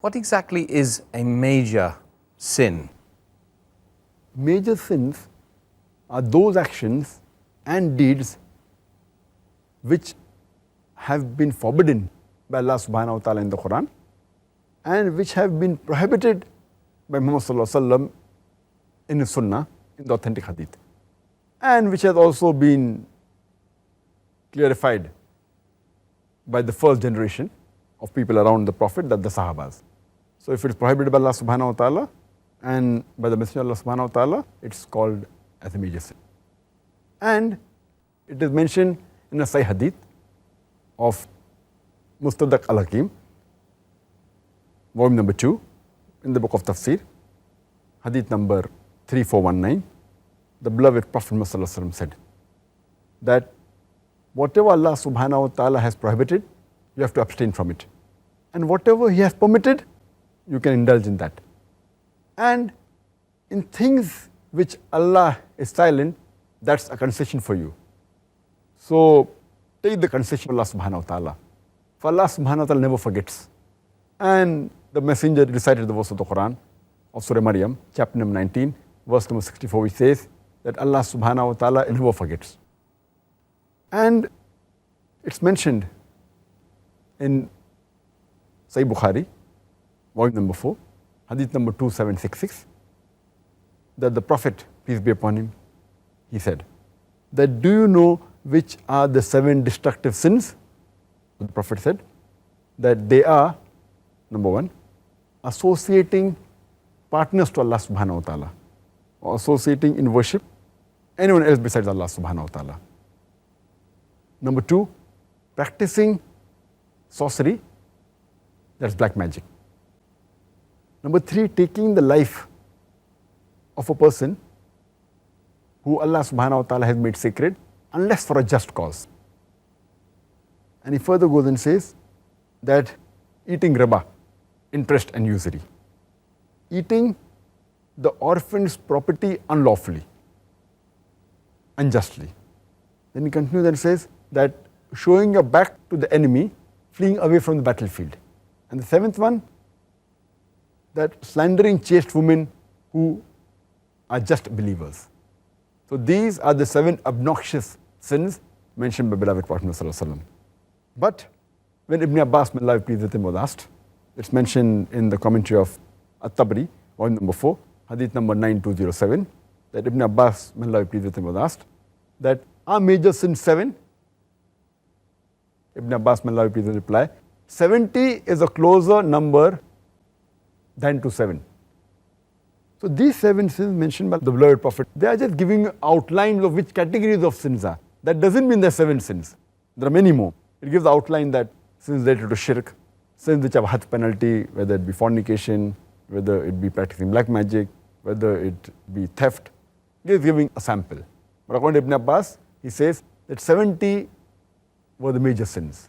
What exactly is a major sin? Major sins are those actions and deeds which have been forbidden by Allah subhanahu wa ta'ala in the Quran and which have been prohibited by Muhammad sallallahu alaihi wasallam in his sunnah, in the authentic hadith, and which has also been clarified by the first generation of people around the Prophet, that the Sahabas. So if it is prohibited by Allah subhanahu wa ta'ala and by the Messenger of Allah subhanahu wa ta'ala, it's called as a major sin. And it is mentioned in a Sahih hadith of Mustadrak al-Hakim, volume number 2, in the book of Tafsir, hadith number 3419, the beloved Prophet Muhammad sallallahu alaihi wasallam said that whatever Allah subhanahu wa ta'ala has prohibited, you have to abstain from it. And whatever He has permitted, you can indulge in that. And in things which Allah is silent, that's a concession for you. So take the concession of Allah subhanahu wa ta'ala. For Allah subhanahu wa ta'ala never forgets. And the messenger recited the verse of the Quran of Surah Maryam, chapter number 19, verse number 64, which says that Allah subhanahu wa ta'ala never forgets. And it's mentioned in Sahih Bukhari, volume number 4, hadith number 2766, that the Prophet, peace be upon him, he said that, do you know which are the 7 destructive sins? The Prophet said that they are, number 1, associating partners to Allah subhanahu wa ta'ala, or associating in worship anyone else besides Allah subhanahu wa ta'ala. Number 2, practicing sorcery, that's black magic. Number 3, taking the life of a person who Allah subhanahu wa ta'ala has made sacred, unless for a just cause. And he further goes and says that eating riba, interest and usury, eating the orphan's property unlawfully, unjustly. Then he continues and says that showing your back to the enemy, fleeing away from the battlefield. And the 7th one, that slandering chaste women who are just believers. So these are the 7 obnoxious sins mentioned by beloved Prophet sallallahu alaihi wasallam. But when Ibn Abbas, may Allah be pleased with him, was asked, it's mentioned in the commentary of At-Tabari, volume number 4, hadith number 9207, that Ibn Abbas, may Allah be pleased with him, was asked that are major sins 7? Ibn Abbas, may Allah be pleased with him, reply, 70 is a closer number than to 7. So these 7 sins mentioned by the beloved Prophet, they are just giving outlines of which categories of sins are. That doesn't mean there are 7 sins. There are many more. It gives the outline that sins related to shirk, sins which have had penalty, whether it be fornication, whether it be practicing black magic, whether it be theft. He is giving a sample. But according to Ibn Abbas, he says that 70 were the major sins.